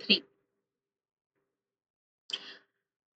3।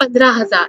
15,000।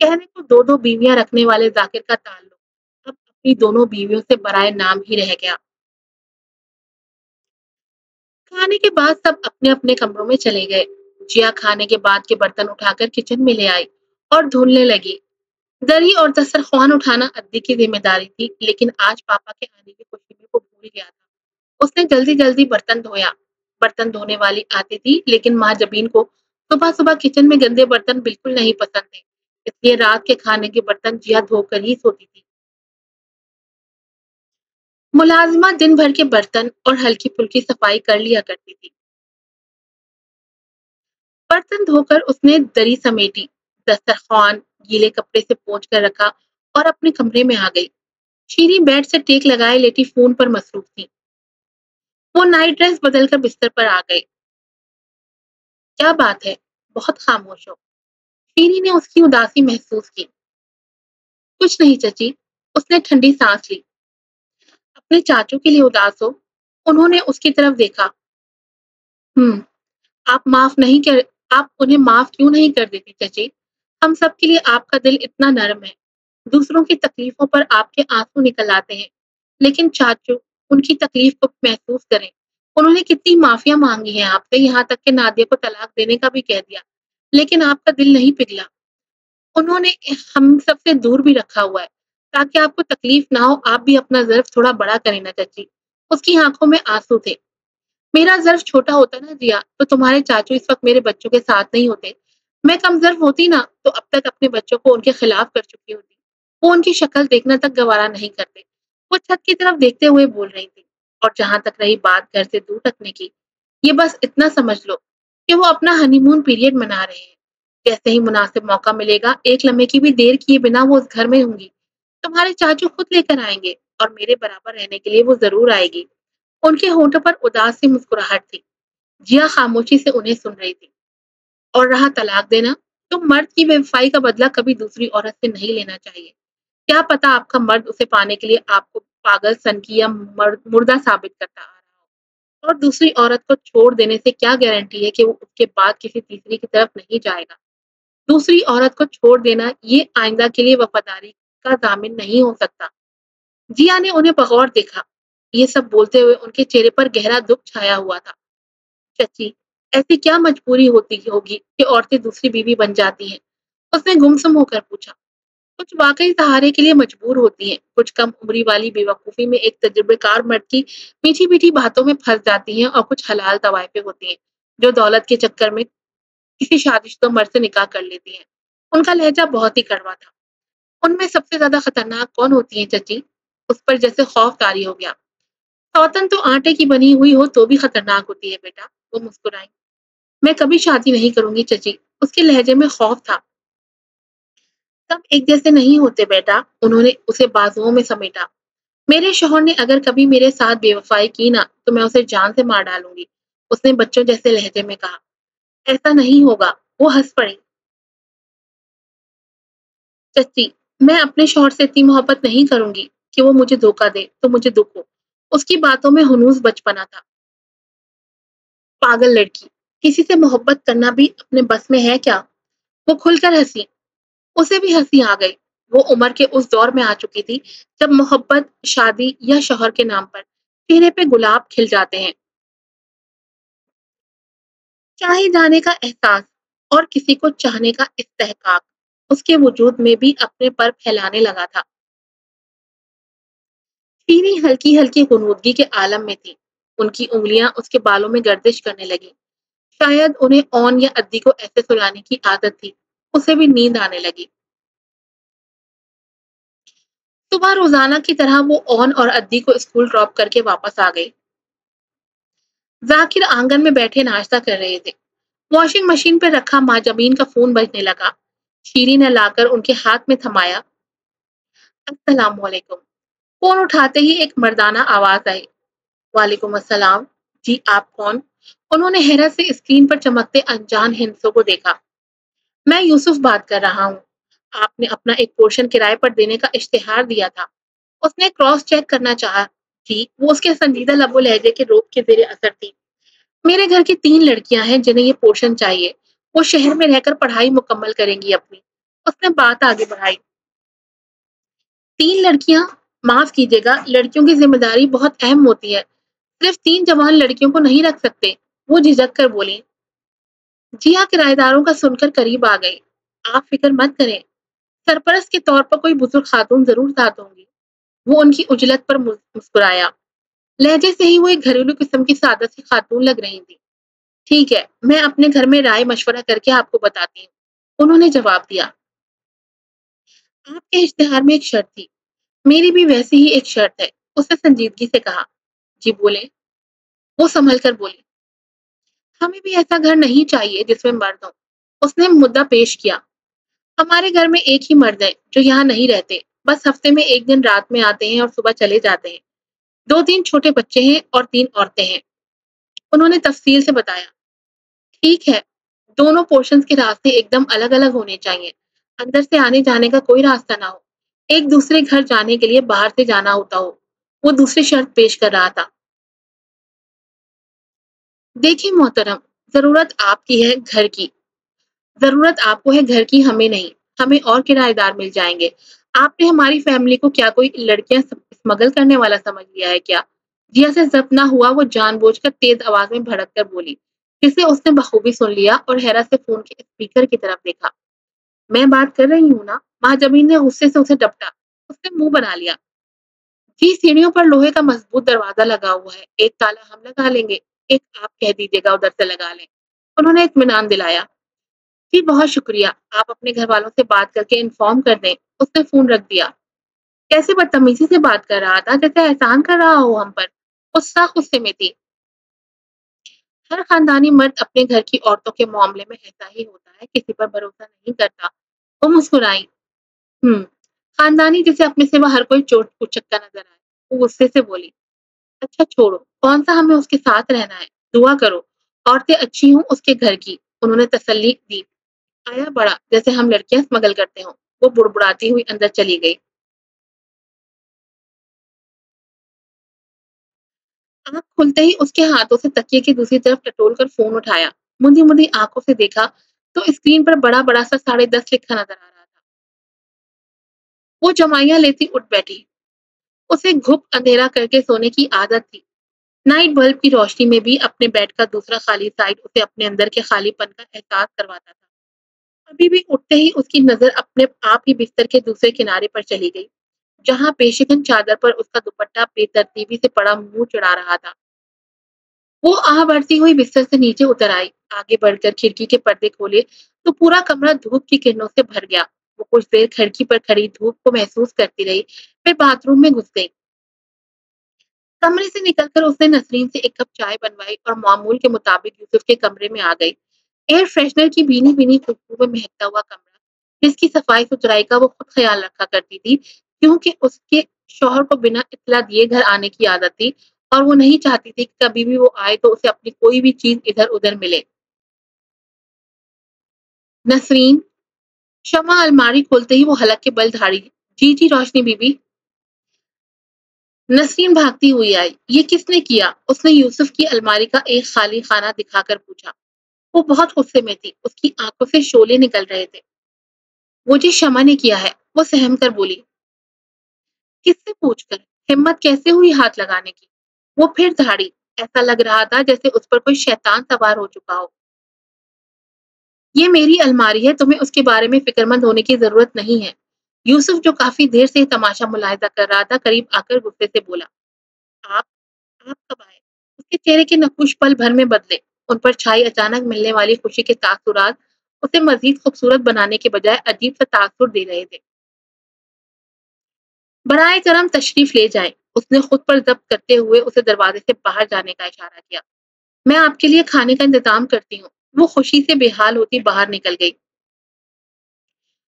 کہنے کو دو دو بیویاں رکھنے والے ذاکر کا تعلق اب اپنی دونوں بیویوں سے برائے نام ہی رہ گیا۔ کھانے کے بعد سب اپنے اپنے کمروں میں چلے گئے۔ جیا کھانے کے بعد کے برتن اٹھا کر کچن میں لے آئی اور دھلنے لگی۔ دری اور دسترخوان اٹھانا ادی کی ذمہ داری تھی، لیکن آج پاپا کے آنے کی خوشی میں وہ بھول گیا تھا۔ اس نے جلدی جلدی برتن دھویا۔ برتن دھونے والی آتی تھی، لیکن ماں جبین کو صبح صبح کچن میں گندے برتن بالکل نہیں پسند تھے، اس لیے رات کے کھانے کے برتن جیا دھو کر ہی سوتی تھی۔ ملازمہ دن بھر کے برتن اور ہلکی پھلکی صفائی کر لیا کرتی تھی۔ برتن دھو کر اس نے دری سمیٹی، دسترخوان گیلے کپڑے سے پونچھ کر رکھا اور اپنے کمرے میں آ گئی۔ شیریں بیڈ سے ٹیک لگائے لیٹی فون پر مصروف تھی۔ وہ نائٹ ڈریس بدل کر بستر پر آ گئے۔ کیا بات ہے؟ بہت خاموش ہو۔ شیریں نے اس کی اداسی محسوس کی۔ کچھ نہیں چچی، اس نے ٹھنڈی سانس لی۔ اپنے چاچو کے لیے اداس ہو؟ انہوں نے اس کی طرف دیکھا۔ ہم آپ معاف نہیں کر آپ انہیں معاف کیوں نہیں کر دیتی چچی؟ ہم سب کے لیے آپ کا دل اتنا نرم ہے۔ دوسروں کی تکلیفوں پر آپ کے آنسو نکل آتے ہیں، لیکن چاچو ان کی تکلیف کو محسوس کریں۔ انہوں نے کتنی معافیاں مانگی ہیں آپ سے، یہاں تک کہ نادیہ کو طلاق دینے کا بھی کہہ دیا، لیکن آپ کا دل نہیں پگھلا۔ انہوں نے ہم سب سے دور بھی رکھا ہوا ہے تاکہ آپ کو تکلیف نہ ہو۔ آپ بھی اپنا ظرف تھوڑا بڑا کریں نا چچی۔ اس کی آنکھوں میں آنسو تھے۔ میرا ظرف چھوٹا ہوتا نا جیا تو تمہارے چاچو اس وقت میرے بچوں کے ساتھ نہیں ہوتے۔ میں کم ظرف ہوتی نا تو اب تک اپنے بچوں کو ان کے خلاف کر چکی ہوتی۔ وہ ان کی شکل دیکھنا تک گوارا نہیں کرتے۔ وہ چھت کی طرف دیکھتے ہوئے بول رہی تھی۔ اور جہاں تک رہی بات گھر سے دور رکھنے کی، یہ بس اتنا سمجھ لو کہ وہ اپنا ہنی مون پیریڈ منا رہے ہیں۔ جیسے ہی مناسب موقع ملے گا، ایک لمحے کی بھی دیر کیے بنا وہ اس گھر میں ہوں گی۔ تمہارے چاچو خود لے کر آئیں گے اور میرے برابر رہنے کے لیے وہ ضرور آئے گی۔ ان کے ہونٹوں پر اداس سی مسکراہٹ تھی۔ جیا خاموشی سے انہیں سن رہی تھی۔ اور رہا طلاق دینا، تو مرد کی بے وفائی کا بدلہ کبھی دوسری عورت سے نہیں لینا چاہیے۔ کیا پتا آپ کا مرد اسے پانے کے لیے آپ کو پاگل، سنکی یا مردہ ثابت کرتا آ رہا ہو، اور دوسری عورت کو چھوڑ دینے سے کیا گارنٹی ہے کہ وہ اس کے بعد کسی تیسری کی طرف نہیں جائے گا۔ دوسری عورت کو چھوڑ دینا یہ آئندہ کے لیے وفاداری کا ضامن نہیں ہو سکتا۔ جیا نے انہیں بغور دیکھا۔ یہ سب بولتے ہوئے ان کے چہرے پر گہرا دکھ چھایا ہوا تھا۔ چچی، ایسی کیا مجبوری ہوتی ہوگی کہ عورتیں دوسری بیوی بن جاتی ہیں؟ اس نے گمسم ہو کر پوچھا۔ کچھ واقعی سہارے کے لیے مجبور ہوتی ہیں، کچھ کم عمری والی بے وقوفی میں ایک تجربے کار مرد کی میٹھی میٹھی باتوں میں پھنس جاتی ہیں، اور کچھ حلال طوائفیں ہوتی ہیں جو دولت کے چکر میں کسی شادی شدہ مرد سے نکاح کر لیتی ہیں۔ ان کا لہجہ بہت ہی کڑوا تھا۔ ان میں سب سے زیادہ خطرناک کون ہوتی ہیں چچی؟ اس پر جیسے خوف طاری ہو گیا۔ سوتن تو آٹے کی بنی ہوئی ہو تو بھی خطرناک ہوتی ہے بیٹا، وہ مسکرائی۔ میں کبھی شادی نہیں کروں گی چچی۔ اس کے لہجے میں خوف تھا۔ سب ایک جیسے نہیں ہوتے بیٹا، انہوں نے اسے بازوؤں میں سمیٹا۔ میرے شوہر نے اگر کبھی میرے ساتھ بے وفائی کی نا تو میں اسے جان سے مار ڈالوں گی، اس نے بچوں جیسے لہجے میں کہا۔ ایسا نہیں ہوگا، وہ ہنس پڑی۔ چچی، میں اپنے شوہر سے اتنی محبت نہیں کروں گی کہ وہ مجھے دھوکا دے تو مجھے دکھ ہو۔ اس کی باتوں میں ہنوز بچپنا تھا۔ پاگل لڑکی، کسی سے محبت کرنا بھی اپنے بس میں ہے کیا؟ وہ کھل کر ہنسی۔ اسے بھی ہنسی آ گئی۔ وہ عمر کے اس دور میں آ چکی تھی جب محبت، شادی یا شوہر کے نام پر چہرے پہ گلاب کھل جاتے ہیں۔ چاہے جانے کا احساس اور کسی کو چاہنے کا استحقاق اس کے وجود میں بھی اپنے پر پھیلانے لگا تھا۔ شیریں ہلکی ہلکی غنودگی کے عالم میں تھی۔ ان کی انگلیاں اس کے بالوں میں گردش کرنے لگیں۔ شاید انہیں اون یا ادی کو ایسے سلانے کی عادت تھی۔ اسے بھی نیند آنے لگی۔ صبح روزانہ کی طرح وہ اون اور ادی کو اسکول ڈراپ کر کے واپس آ گئی۔ ذاکر آنگن میں بیٹھے ناشتہ کر رہے تھے۔ واشنگ مشین پہ رکھا ماں جبین کا فون بجنے لگا۔ شیریں نے لا کر ان کے ہاتھ میں تھمایا۔ السلام علیکم۔ فون اٹھاتے ہی ایک مردانہ آواز آئی۔ وعلیکم السلام، جی آپ کون؟ انہوں نے حیرت سے اسکرین پر چمکتے انجان ہندسوں کو دیکھا۔ میں یوسف بات کر رہا ہوں۔ آپ نے اپنا ایک پورشن کرائے پر دینے کا اشتہار دیا تھا۔ اس نے کراس چیک کرنا چاہا۔ جی، وہ اس کے سنجیدہ لب و لہجے کے روب کے زیر اثر تھی۔ میرے گھر کی 3 لڑکیاں ہیں جنہیں یہ پورشن چاہیے۔ وہ شہر میں رہ کر پڑھائی مکمل کریں گی اپنی۔ اس نے بات آگے بڑھائی۔ 3 لڑکیاں، معاف کیجیے گا، لڑکیوں کی ذمہ داری بہت اہم ہوتی ہے، صرف 3 جوان لڑکیوں کو نہیں رکھ سکتے۔ وہ جھجک کر بولی۔ جیا کرایہ داروں کا سن کر قریب آ گئی۔ آپ فکر مت کریں، سرپرست کے طور پر کوئی بزرگ خاتون ضرور ساتھ ہوں گی۔ وہ ان کی اجلت پر مسکرایا۔ لہجے سے ہی وہ ایک گھریلو قسم کی سادہ سی خاتون لگ رہی تھی۔ ٹھیک ہے، میں اپنے گھر میں رائے مشورہ کر کے آپ کو بتاتی ہوں، انہوں نے جواب دیا۔ آپ کے اشتہار میں ایک شرط تھی، میری بھی ویسی ہی ایک شرط ہے، اس نے سنجیدگی سے کہا۔ جی بولیں، وہ سنبھل کر بولی۔ ہمیں بھی ایسا گھر نہیں چاہیے جس میں مرد ہوں، اس نے مدعا پیش کیا۔ ہمارے گھر میں ایک ہی مرد ہے جو یہاں نہیں رہتے، بس ہفتے میں ایک دن رات میں آتے ہیں اور صبح چلے جاتے ہیں۔ 2-3 چھوٹے بچے ہیں اور 3 عورتیں ہیں، انہوں نے تفصیل سے بتایا۔ ٹھیک ہے، دونوں پورشنز کے راستے ایک دم الگ الگ ہونے چاہیے، اندر سے آنے جانے کا کوئی راستہ نہ ہو، ایک دوسرے گھر جانے کے لیے باہر سے جانا ہوتا ہو۔ وہ دوسری شرط پیش کر رہا تھا۔ دیکھیں محترم، ضرورت آپ کی ہے گھر کی، ضرورت آپ کو ہے گھر کی، ہمیں نہیں، ہمیں اور کرایہ دار مل جائیں گے۔ آپ نے ہماری فیملی کو کیا کوئی لڑکیاں اسمگل کرنے والا سمجھ لیا ہے کیا؟ جیا سے ضبط نہ ہوا، وہ جان بوجھ کر تیز آواز میں بھڑک کر بولی، جسے اس نے بخوبی سن لیا اور حیرت سے فون کے اسپیکر کی طرف دیکھا۔ میں بات کر رہی ہوں نا؟ مہاجبین نے غصے سے اسے ڈپٹا۔ اس نے منہ بنا لیا۔ جی سیڑھیوں پر لوہے کا مضبوط دروازہ لگا ہوا ہے، ایک تالا ہم لگا لیں گے، ایک آپ کہہ دیجیے گا ادھر سے لگا لیں۔ انہوں نے اطمینان دلایا۔ جی بہت شکریہ، آپ اپنے گھر والوں سے بات کر کے انفارم کر دیں۔ اس نے فون رکھ دیا۔ کیسے بدتمیزی سے بات کر رہا تھا، جیسے احسان کر رہا ہو ہم پر۔ اس سخت غصے میں تھی۔ ہر خاندانی مرد اپنے گھر کی عورتوں کے معاملے میں ایسا ہی ہوتا ہے، کسی پر بھروسہ نہیں کرتا۔ وہ مسکرائی۔ خاندانی جسے اپنے سوا ہر کوئی چوٹ اچکا نظر آئے۔ وہ غصے سے بولی۔ اچھا چھوڑو، کون سا ہمیں اس کے ساتھ رہنا ہے، دعا کرو عورتیں اچھی ہوں اس کے گھر کی، انہوں نے تسلی دی۔ آیا بڑا جیسے ہم لڑکیاں اسمگل کرتے ہوں۔ وہ بڑبڑاتی ہوئی اندر چلی گئی۔ آنکھ کھلتے ہی اس کے ہاتھوں سے تکیے کی دوسری طرف ٹٹول کر فون اٹھایا۔ مندی مندی آنکھوں سے دیکھا تو اسکرین پر بڑا بڑا سا 10:30 لکھا نظر آ رہا تھا۔ وہ جمائیاں لیتی اٹھ بیٹھی۔ اسے گھپ اندھیرا کر کے سونے کی عادت تھی۔ نائٹ بلب کی روشنی میں بھی اپنے بیڈ کا دوسرا خالی سائڈ اسے اپنے اندر کے خالی پن کا احساس کرواتا تھا۔ ابھی بھی اٹھتے ہی اس کی نظر اپنے آپ ہی بستر کے دوسرے کنارے پر چلی گئی، جہاں پیشکن چادر پر اس کا دوپٹہ بے ترتیبی سے پڑا منہ چڑھا رہا تھا۔ وہ آہ بھرتی ہوئی بستر سے نیچے اتر آئی، آگے بڑھ کر کھڑکی کے پردے کھولے تو پورا کمرہ دھوپ کی کرنوں سے بھر گیا۔ وہ کچھ دیر کھڑکی پر کھڑی دھوپ کو محسوس کرتی رہی، پھر باتھ روم میں گھس گئی۔ کمرے سے نکل کر اس نے نسرین سے ایک کپ چائے بنوائی اور معمول کے مطابق یوسف کے کمرے میں آ گئی۔ ایئر فریشنر کی بھینی بھینی خوشبو میں مہکتا ہوا کمرہ، جس کی صفائی ستھرائی کا وہ خود خیال رکھا کرتی تھی، کیونکہ اس کے شوہر کو بنا اطلاع دیے گھر آنے کی عادت تھی اور وہ نہیں چاہتی تھی کہ کبھی بھی وہ آئے تو اسے اپنی کوئی بھی چیز ادھر ادھر ملے۔ نسرین، شمع الماری کھولتے ہی وہ حلق کے بل دھاڑی۔ جی جی روشنی بی بی۔ نسرین بھاگتی ہوئی آئی۔ یہ کس نے کیا؟ اس نے یوسف کی الماری کا ایک خالی خانہ دکھا کر پوچھا۔ وہ بہت غصے میں تھی، اس کی آنکھوں سے شعلے نکل رہے تھے۔ وہ جی شمع نے کیا ہے، وہ سہم کر بولی۔ کس سے پوچھ کر؟ ہمت کیسے ہوئی ہاتھ لگانے کی؟ وہ پھر دھاڑی، ایسا لگ رہا تھا جیسے اس پر کوئی شیطان سوار ہو چکا ہو۔ یہ میری الماری ہے، تمہیں اس کے بارے میں فکر مند ہونے کی ضرورت نہیں ہے۔ یوسف جو کافی دیر سے تماشا ملاحظہ کر رہا تھا، قریب آ کر غصے سے بولا۔ آپ آپ کب آئے؟ اس کے چہرے کے نقوش پل بھر میں بدلے، ان پر چھائی اچانک ملنے والی خوشی کے تاثرات اسے مزید خوبصورت بنانے کے بجائے عجیب سا تاثر دے رہے تھے۔ برائے کرم تشریف لے جائیں، اس نے خود پر ضبط کرتے ہوئے اسے دروازے سے باہر جانے کا اشارہ کیا۔ میں آپ کے لیے کھانے کا انتظام کرتی ہوں۔ وہ خوشی سے بے حال ہوتی باہر نکل گئی۔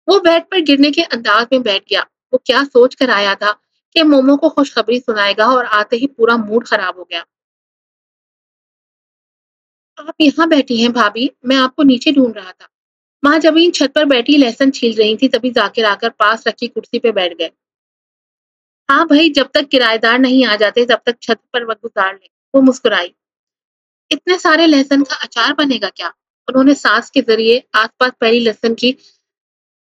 وہ بیڈ پر گرنے کے انداز میں بیٹھ گیا۔ وہ کیا سوچ کر آیا تھا کہ مومو کو خوشخبری سنائے گا، اور آتے ہی پورا موڈ خراب ہو گیا۔ آپ یہاں بیٹھی ہیں بھابھی، میں آپ کو نیچے ڈھونڈ رہا تھا۔ ماں جبین چھت پر بیٹھی لہسن چھیل رہی تھی، تبھی ذاکر آ کر پاس رکھی کرسی پہ بیٹھ گئے۔ ہاں بھائی، جب تک کرایہ دار نہیں آ جاتے تب تک چھت پر وقت گزار لیں، وہ مسکرائی۔ اتنے سارے لہسن کا اچار بنے گا کیا؟ انہوں نے سانس کے ذریعے آس پاس پھیلی لہسن کی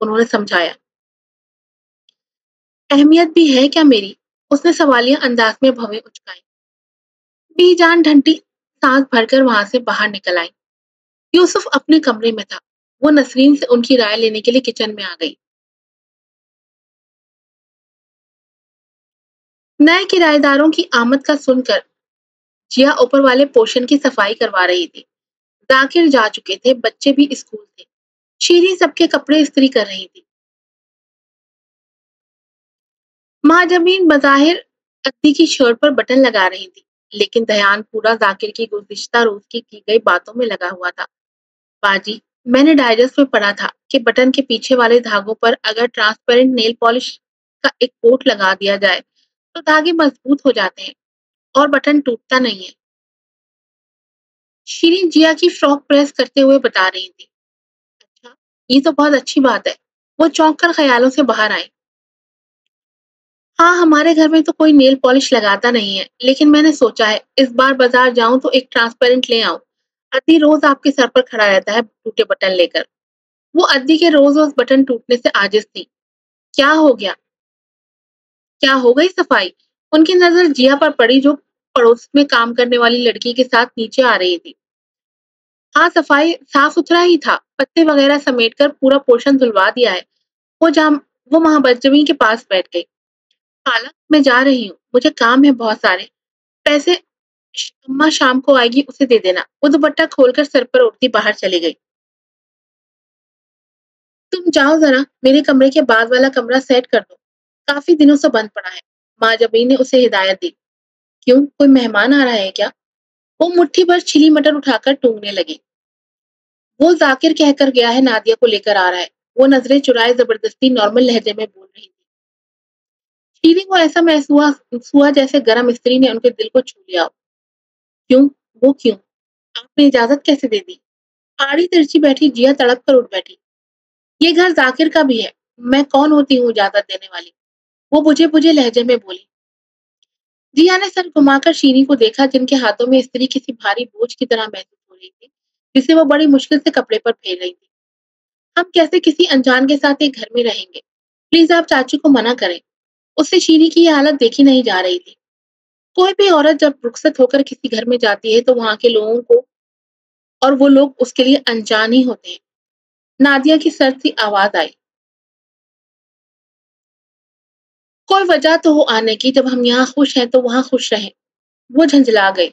انہوں نے سمجھایا۔ اہمیت بھی ہے کیا میری؟ اس نے سوالیہ انداز میں بھویں اچکائیں۔ بی جان ڈھنٹی سانس بھر کر وہاں سے باہر نکل آئی۔ یوسف اپنے کمرے میں تھا۔ وہ نسرین سے ان کی رائے لینے کے لیے کچن میں آ گئی۔ نئے کرایہ داروں کی آمد کا سن کر جیا اوپر والے پورشن کی صفائی کروا رہی تھی۔ ذاکر جا چکے تھے، بچے بھی اسکول تھے۔ شیریں سب کے کپڑے استری کر رہی تھی۔ ماں جمین بظاہر ادی کی شرٹ پر بٹن لگا رہی تھی، لیکن دھیان پورا ذاکر کی گزشتہ روز کی گئی باتوں میں لگا ہوا تھا۔ باجی، میں نے ڈائجسٹ میں پڑھا تھا کہ بٹن کے پیچھے والے دھاگوں پر اگر ٹرانسپیرنٹ نیل پالش کا ایک کوٹ لگا دیا جائے تو دھاگے مضبوط ہو جاتے ہیں اور بٹن ٹوٹتا نہیں ہے۔ شیریں جیا کی فراک پریس کرتے ہوئے بتا رہی تھی۔ اچھا، یہ تو بہت اچھی بات ہے۔ وہ چونک کر خیالوں سے باہر آئے۔ ہاں، ہمارے گھر میں تو کوئی نیل پالش لگاتا نہیں ہے، لیکن میں نے سوچا ہے اس بار بازار جاؤں تو ایک ٹرانسپیرنٹ لے آؤں۔ ادی روز آپ کے سر پر کھڑا رہتا ہے ٹوٹے بٹن لے کر۔ وہ ادی کے روز روز بٹن ٹوٹنے سے عاجز تھی۔ کیا ہو گیا؟ کیا ہو گئی صفائی؟ ان کی نظر جیا پر پڑی جو پڑوس میں کام کرنے والی لڑکی کے ساتھ نیچے آ رہی تھی۔ ہاں، صفائی صاف ستھرا ہی تھا، پتے وغیرہ سمیٹ کر پورا پورشن دھلوا دیا ہے۔ وہ مہاجبین کے پاس بیٹھ گئی۔ خالہ، میں جا رہی ہوں، مجھے کام ہے بہت سارے۔ پیسے اماں شام کو آئے گی، اسے دے دینا۔ وہ دوپٹہ کھول کر سر پر اوڑھتی باہر چلی گئی۔ تم جاؤ ذرا میرے کمرے کے بعد والا کمرہ سیٹ کر دو، کافی دنوں سے بند پڑا ہے۔ ماں جبین نے اسے ہدایت دی۔ کیوں، کوئی مہمان آ رہا ہے کیا؟ وہ مٹھی بھر چھلی مٹر اٹھا کر ٹونگنے لگی۔ وہ ذاکر کہہ کر گیا ہے نادیہ کو لے کر آ رہا ہے۔ وہ نظریں چرائے زبردستی نارمل لہجے میں بول رہی تھی۔ شیریں کو ایسا محسوس ہوا جیسے گرم استری نے ان کے دل کو چھو لیا ہو۔ کیوں؟ وہ کیوں؟ آپ نے اجازت کیسے دے دی؟ آڑی ترچی بیٹھی جیا تڑپ کر اٹھ بیٹھی۔ یہ گھر ذاکر کا بھی ہے، میں کون ہوتی ہوں اجازت دینے والی؟ وہ بجھے بجھے لہجے میں بولی۔ جیا نے سر گھما کر شیریں کو دیکھا جن کے ہاتھوں میں استری کسی بھاری بوجھ کی طرح محسوس ہو رہی تھی، جسے وہ بڑی مشکل سے کپڑے پر پھیر رہی تھی۔ ہم کیسے کسی انجان کے ساتھ ایک گھر میں رہیں گے؟ پلیز آپ چاچی کو منع کریں۔ اس سے شیریں کی یہ حالت دیکھی نہیں جا رہی تھی۔ کوئی بھی عورت جب رخصت ہو کر کسی گھر میں جاتی ہے تو وہاں کے لوگوں کو اور وہ لوگ اس کے لیے انجان ہی ہوتے ہیں۔ نادیہ کی سرد سی آواز آئی۔ کوئی وجہ تو ہو آنے کی، جب ہم یہاں خوش ہیں تو وہاں خوش رہیں۔ وہ جھنجھلا گئی۔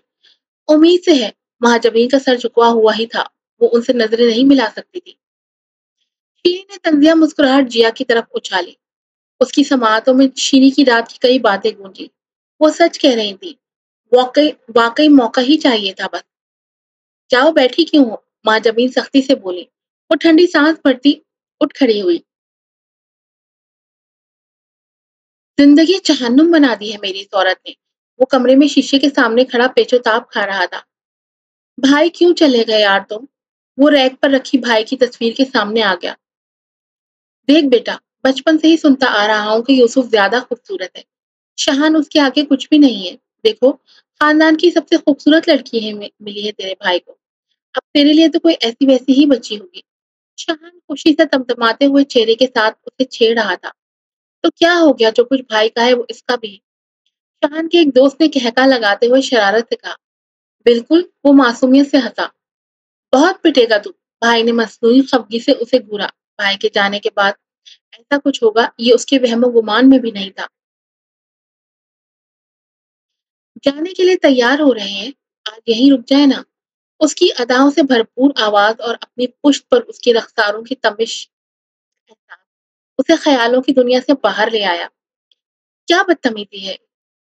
امید سے ہے۔ مہاجبین کا سر جھکا ہوا ہی تھا، وہ ان سے نظریں نہیں ملا سکتی تھی۔ شیریں نے طنزیہ مسکراہٹ جیا کی طرف اچھالی۔ اس کی سماعتوں میں شیریں کی رات کی کئی باتیں گونجی۔ وہ سچ کہہ رہی تھی۔ واقعی موقع ہی چاہیے تھا بس۔ جاؤ، بیٹھی کیوں ہو؟ ماں جبین سختی سے بولی۔ وہ ٹھنڈی سانس بھرتی اٹھ کھڑی ہوئی۔ زندگی جہنم بنا دی ہے میری اس عورت نے۔ وہ کمرے میں شیشے کے سامنے کھڑا پیچو تاب کھا رہا تھا۔ بھائی کیوں چلے گئے یار تم؟ وہ ریک پر رکھی بھائی کی تصویر کے سامنے آ گیا۔ دیکھ بیٹا، بچپن سے ہی سنتا آ رہا ہوں کہ یوسف زیادہ خوبصورت ہے۔ شہان اس کے آگے کچھ بھی نہیں ہے۔ دیکھو، خاندان کی سب سے خوبصورت لڑکی ہے ملی ہے تیرے بھائی کو۔ اب تیرے لیے تو کوئی ایسی ویسی ہی بچی ہوگی۔ شہان خوشی سے تمتماتے ہوئے چہرے کے ساتھ اسے چھیڑ رہا تھا۔ تو کیا ہو گیا، جو کچھ بھائی کا ہے وہ اس کا بھی ہے۔ شہان کے ایک دوست نے کہکا لگاتے ہوئے شرارت سے کہا۔ بالکل، وہ معصومیت سے ہنسا۔ بہت پٹے گا تو، بھائی نے مصنوعی خفگی سے اسے گھورا۔ بھائی کے جانے کے بعد ایسا کچھ ہوگا یہ اس کے وہم و گمان میں بھی نہیں تھا۔ جانے کے لیے تیار ہو رہے ہیں؟ آج یہیں رک جائے نا۔ اس کی اداؤں سے بھرپور آواز اور اپنی پشت پر اس کے رخساروں کی تمش احساس اسے خیالوں کی دنیا سے باہر لے آیا۔ کیا بدتمیزی ہے!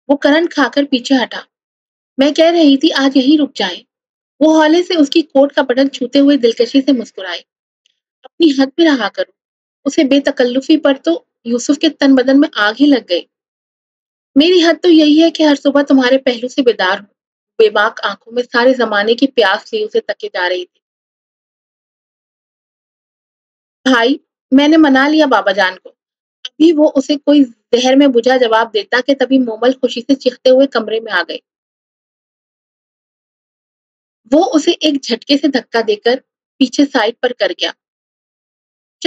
وہ کرنٹ کھا کر پیچھے ہٹا۔ میں کہہ رہی تھی آج یہیں رک جائیں۔ وہ ہولے سے اس کی کوٹ کا بٹن چھوتے ہوئے دلکشی سے مسکرائی۔ اپنی حد میں رہا کرو۔ اسے بے تکلفی پر تو یوسف کے تن بدن میں آگ ہی لگ گئی۔ میری حد تو یہی ہے کہ ہر صبح تمہارے پہلو سے بیدار ہوں۔ بے باک آنکھوں میں سارے زمانے کی پیاس لی اسے تکے جا رہی تھی۔ بھائی، میں نے منا لیا بابا جان کو۔ ابھی وہ اسے کوئی زہر میں بجھا جواب دیتا کہ تبھی مومل خوشی سے چیختے ہوئے کمرے میں آ گئے۔ وہ اسے ایک جھٹکے سے دھکا دے کر پیچھے سائڈ پر کر گیا۔